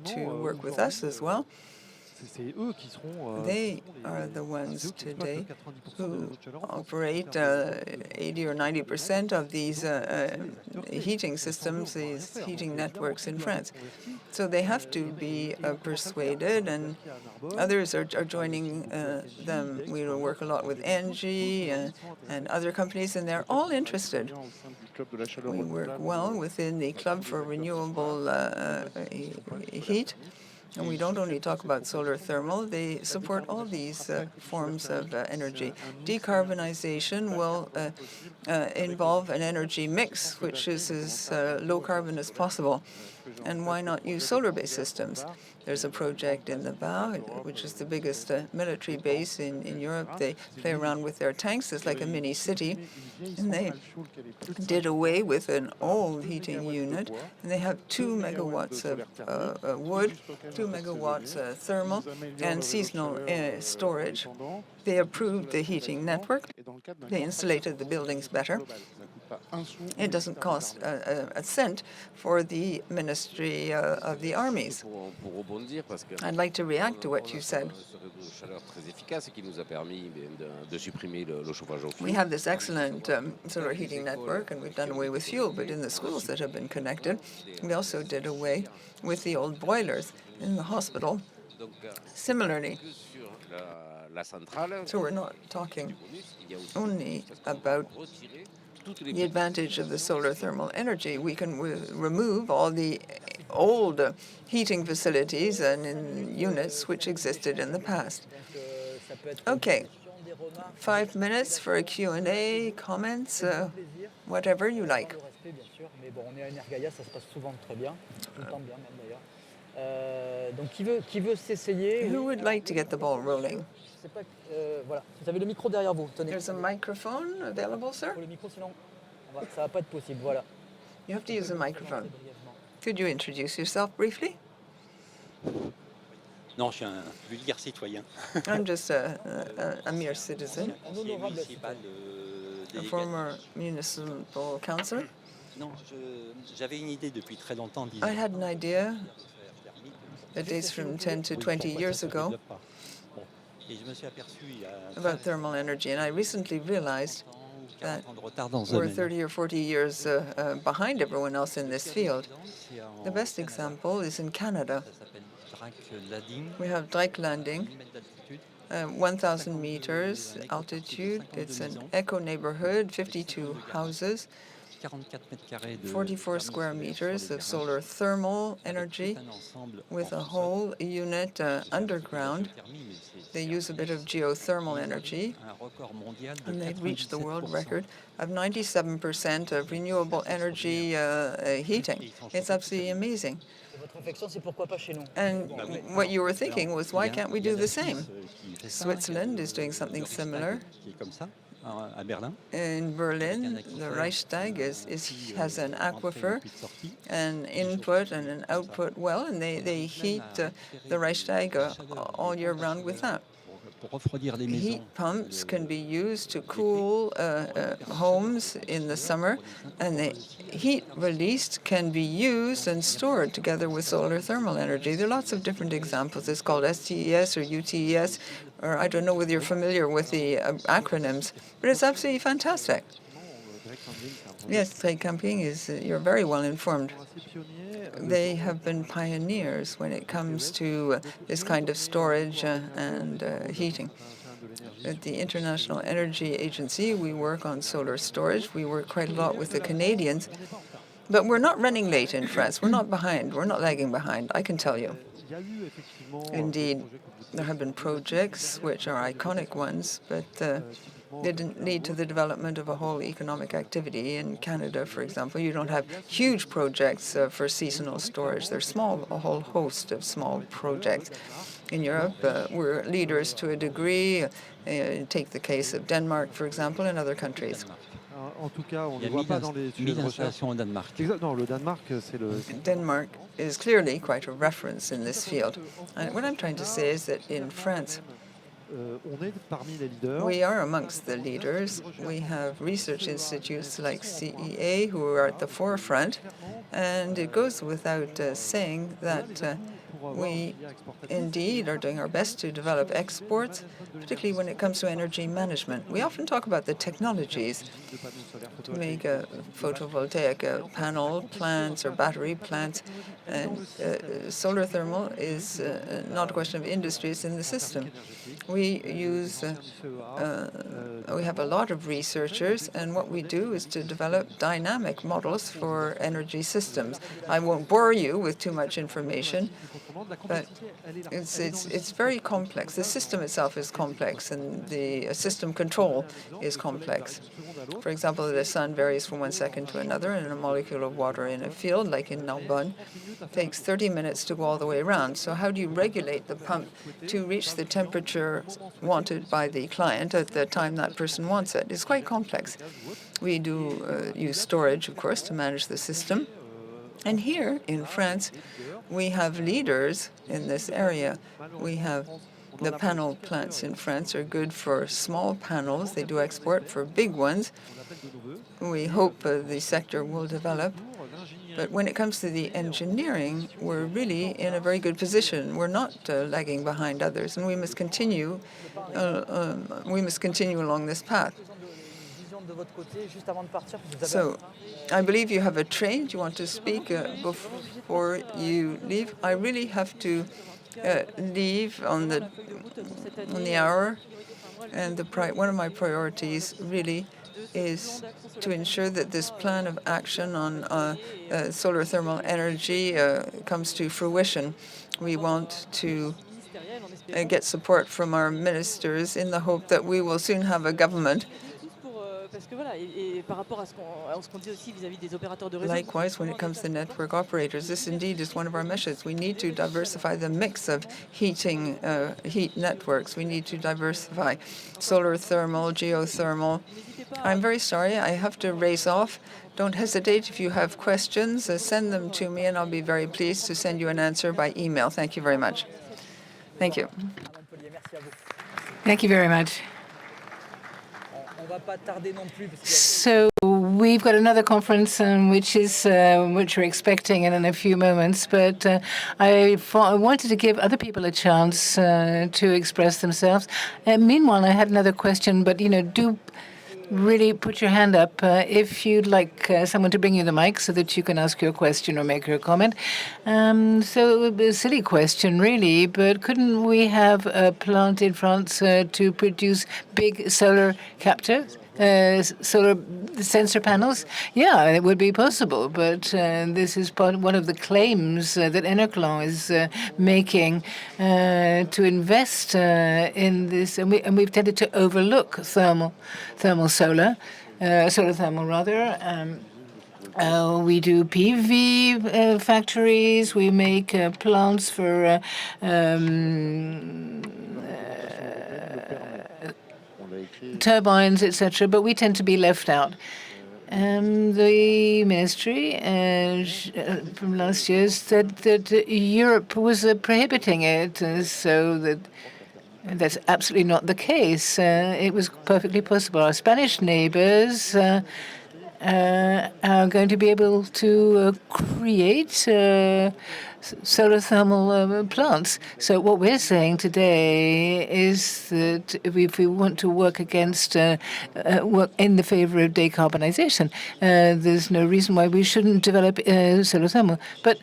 to work with us as well. They are the ones today who operate 80 or 90% of these heating systems, these heating networks in France. So they have to be persuaded, and others are joining them. We work a lot with EnerGaïa and other companies, and they're all interested. We work well within the Club for Renewable Heat. And we don't only talk about solar thermal, they support all these forms of energy. Decarbonization will involve an energy mix, which is as low carbon as possible. And why not use solar-based systems? There's a project in the Bar, which is the biggest military base in Europe. They play around with their tanks. It's like a mini city. And they did away with an old heating unit. And they have 2 megawatts of wood, 2 megawatts thermal, and seasonal storage. They approved the heating network. They insulated the buildings better. It doesn't cost a cent for the Ministry of the Armies. I'd like to react to what you said. We have this excellent solar heating network, and we've done away with fuel, but in the schools that have been connected, we also did away with the old boilers in the hospital. Similarly, so we're not talking only about the advantage of the solar thermal energy. We can remove all the old heating facilities and in units which existed in the past. Okay, 5 minutes for a Q&A, comments, whatever you like. Who would like to get the ball rolling? There's a microphone available, sir? You have to use a microphone. Could you introduce yourself briefly? Non, je suis un vulgaire citoyen. I'm just a mere citizen, a former municipal councillor. Non, j'avais une idée depuis très longtemps. I had an idea that dates from 10 to 20 years ago about thermal energy, and I recently realized that we're 30 or 40 years behind everyone else in this field. The best example is in Canada. We have Drake Landing, 1,000 meters altitude. It's an eco-neighborhood, 52 houses, 44 square meters of solar thermal energy with a whole unit underground. They use a bit of geothermal energy, and they've reached the world record of 97% of renewable energy heating. It's absolutely amazing. And what you were thinking was, why can't we do the same? Switzerland is doing something similar. In Berlin, the Reichstag has an aquifer, an input and an output well, and they heat the Reichstag all year round with that. Heat pumps can be used to cool homes in the summer, and the heat released can be used and stored together with solar thermal energy. There are lots of different examples. It's called STES or UTES, or I don't know whether you're familiar with the acronyms, but it's absolutely fantastic. Yes, Drake Camping you're very well informed. They have been pioneers when it comes to this kind of storage and heating. At the International Energy Agency, we work on solar storage. We work quite a lot with the Canadians. But we're not running late in France. We're not behind. We're not lagging behind, I can tell you. Indeed, there have been projects which are iconic ones, but they didn't lead to the development of a whole economic activity. In Canada, for example, you don't have huge projects for seasonal storage. They're small, a whole host of small projects. In Europe, we're leaders to a degree. Take the case of Denmark, for example, and other countries. Denmark is clearly quite a reference in this field. And what I'm trying to say is that in France, we are amongst the leaders. We have research institutes like CEA who are at the forefront, and it goes without saying that We indeed are doing our best to develop exports, particularly when it comes to energy management. We often talk about the technologies to make a photovoltaic panel plants or battery plants, and solar thermal is not a question of industry, it's in the system. We have a lot of researchers, and what we do is to develop dynamic models for energy systems. I won't bore you with too much information, but it's very complex. The system itself is complex, and the system control is complex. For example, the sun varies from 1 second to another, and a molecule of water in a field, like in Narbonne, takes 30 minutes to go all the way around. So how do you regulate the pump to reach the temperature wanted by the client at the time that person wants it? It's quite complex. We do use storage, of course, to manage the system. And here in France, we have leaders in this area. We have the panel plants in France are good for small panels. They do export for big ones. We hope the sector will develop. But when it comes to the engineering, we're really in a very good position. We're not lagging behind others, and we must continue. Along this path. So, I believe you have a train. Do you want to speak before you leave? I really have to leave on the hour, and one of my priorities really is to ensure that this plan of action on solar thermal energy comes to fruition. We want to get support from our ministers in the hope that we will soon have a government. Likewise, when it comes to network operators, this indeed is one of our missions. We need to diversify the mix of heat networks. We need to diversify solar thermal, geothermal. I'm very sorry, I have to race off. Don't hesitate if you have questions. Send them to me, and I'll be very pleased to send you an answer by email. Thank you very much. Thank you. Thank you very much. So we've got another conference, which we're expecting in a few moments. But I wanted to give other people a chance to express themselves. Meanwhile, I had another question, but do really put your hand up if you'd like someone to bring you the mic so that you can ask your question or make your comment. So a silly question, really, but couldn't we have a plant in France to produce big solar captors? Solar sensor panels? Yeah, it would be possible, but this is one of the claims that EnerGaïa is making to invest in this, and we've tended to overlook solar thermal rather. We do PV factories. We make plants for turbines, etc., but we tend to be left out. The ministry from last year said that Europe was prohibiting it, so that's absolutely not the case. It was perfectly possible. Our Spanish neighbors are going to be able to create solar thermal plants. So what we're saying today is that if we want to work work in the favor of decarbonization, there's no reason why we shouldn't develop solar thermal. But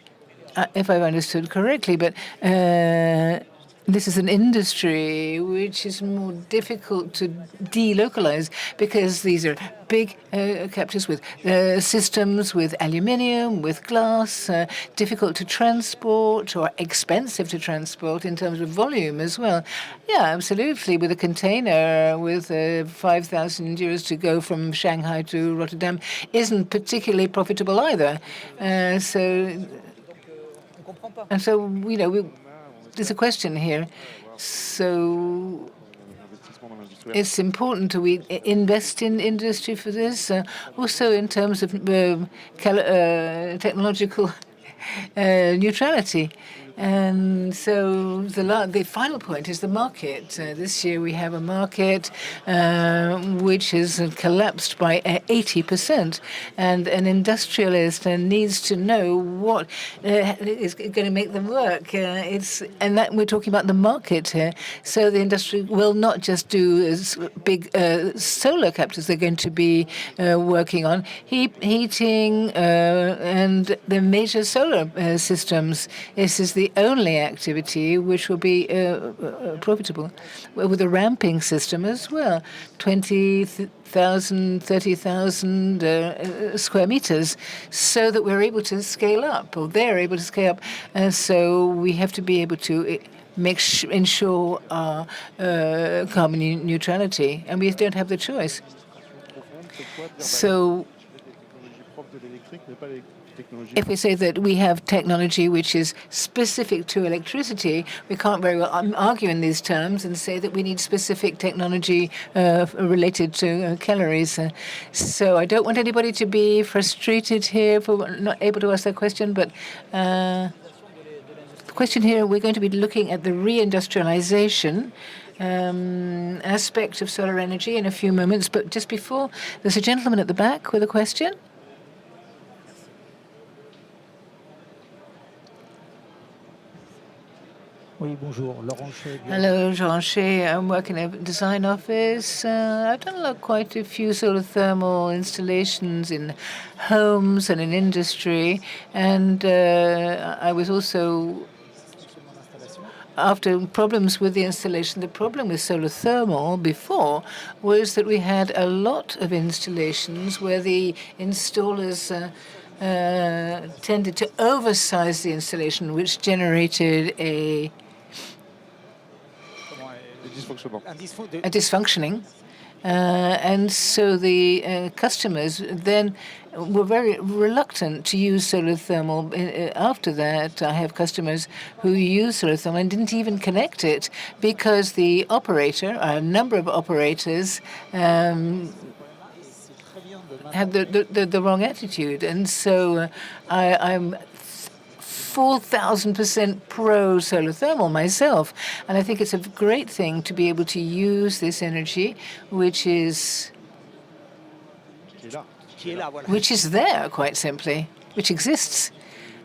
if I've understood correctly, this is an industry which is more difficult to delocalize because these are big captures with systems with aluminium, with glass, difficult to transport or expensive to transport in terms of volume as well. Yeah, absolutely. With a container with 5,000 euros to go from Shanghai to Rotterdam isn't particularly profitable either. So there's a question here. So it's important to invest in industry for this, also in terms of technological neutrality. And so the final point is the market. This year we have a market which has collapsed by 80%, and an industrialist needs to know what is going to make them work. And that we're talking about the market here. So the industry will not just do big solar captures. They're going to be working on heating and the major solar systems. This is the only activity which will be profitable, with a ramping system as well, 20,000, 30,000 square meters, so that we're able to scale up, or they're able to scale up. And so we have to be able to ensure our carbon neutrality, and we don't have the choice. So if we say that we have technology which is specific to electricity, we can't very well argue in these terms and say that we need specific technology related to calories. So I don't want anybody to be frustrated here for not able to ask that question, but the question here, we're going to be looking at the reindustrialization aspect of solar energy in a few moments. But just before, there's a gentleman at the back with a question. Hello, Jean Chez. I'm working in a design office. I've done quite a few solar thermal installations in homes and in industry. And I was also, after problems with the installation, the problem with solar thermal before was that we had a lot of installations where the installers tended to oversize the installation, which generated a dysfunctioning. And so the customers then were very reluctant to use solar thermal. After that, I have customers who use solar thermal and didn't even connect it because the operator, a number of operators, had the wrong attitude. And so I'm 4,000% pro solar thermal myself, and I think it's a great thing to be able to use this energy, which is there, quite simply, which exists.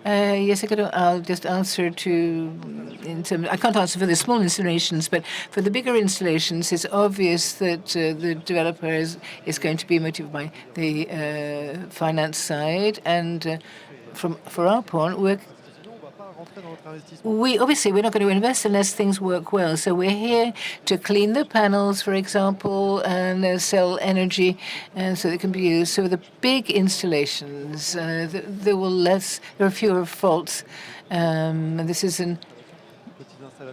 Yes, I'll just answer I can't answer for the small installations, but for the bigger installations, it's obvious that the developer is going to be motivated by the finance side, and for our point, we're not going to invest unless things work well. So we're here to clean the panels, for example, and sell energy, and so they can be used. So the big installations, there are fewer faults. And this is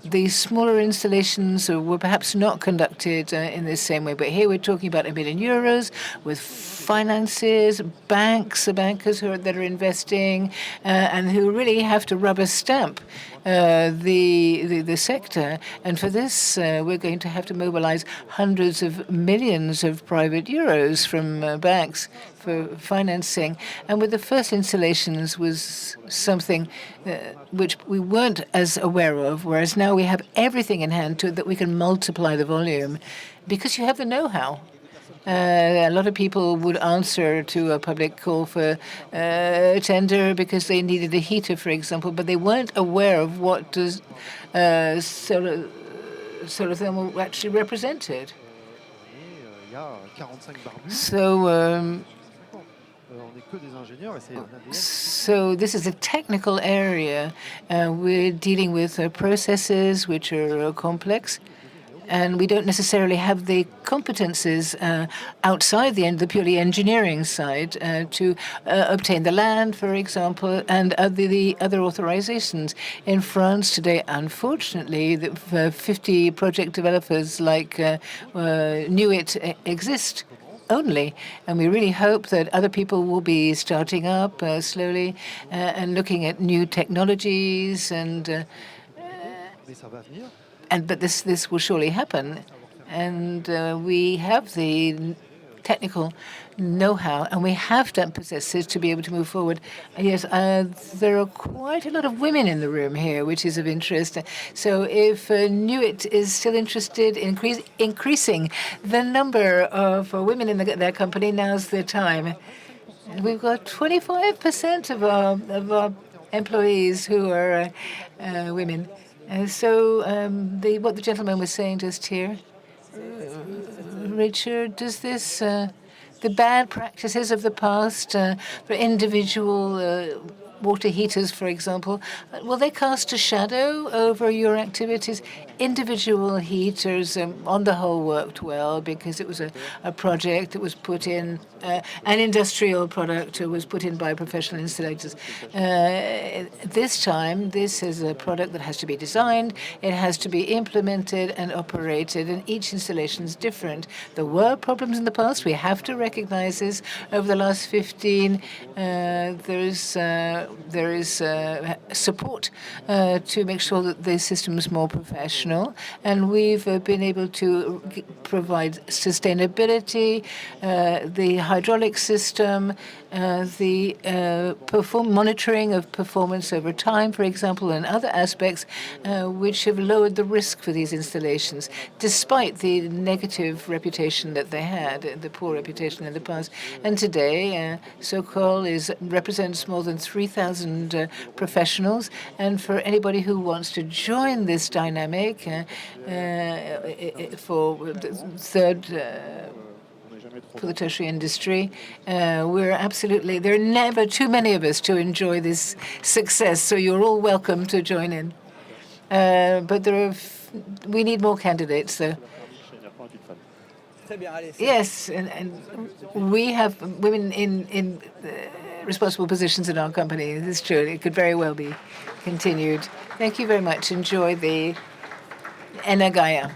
the smaller installations were perhaps not conducted in the same way, but here we're talking about €1 million with finances, bankers that are investing, and who really have to rubber stamp the sector. And for this, we're going to have to mobilize hundreds of millions of private euros from banks for financing. And with the first installations was something which we weren't as aware of, whereas now we have everything in hand that we can multiply the volume because you have the know-how. A lot of people would answer to a public call for tender because they needed a heater, for example, but they weren't aware of what solar thermal actually represented. So this is a technical area. We're dealing with processes which are complex, and we don't necessarily have the competences outside the purely engineering side to obtain the land, for example, and the other authorizations. In France today, unfortunately, 50 project developers like Nuit exist only, and we really hope that other people will be starting up slowly and looking at new technologies, but this will surely happen, and we have the technical know-how, and we have to possess it to be able to move forward. Yes, there are quite a lot of women in the room here, which is of interest. So if Nuit is still interested in increasing the number of women in their company, now's the time. We've got 25% of our employees who are women. So what the gentleman was saying just here, Richard, does this, the bad practices of the past for individual water heaters, for example, will they cast a shadow over your activities? Individual heaters, on the whole, worked well because it was a project that was put in, an industrial product was put in by professional installators. This time, this is a product that has to be designed, it has to be implemented and operated, and each installation is different. There were problems in the past. We have to recognize this. Over the last 15, there is support to make sure that the system is more professional, and we've been able to provide sustainability, the hydraulic system, the monitoring of performance over time, for example, and other aspects which have lowered the risk for these installations, despite the negative reputation that they had, the poor reputation in the past. And today, Sokol represents more than 3,000 professionals, and for anybody who wants to join this dynamic for the tertiary industry, there are never too many of us to enjoy this success, so you're all welcome to join in. But we need more candidates, though. Yes, and we have women in responsible positions in our company. This is true. It could very well be continued. Thank you very much. Enjoy the EnerGaïa.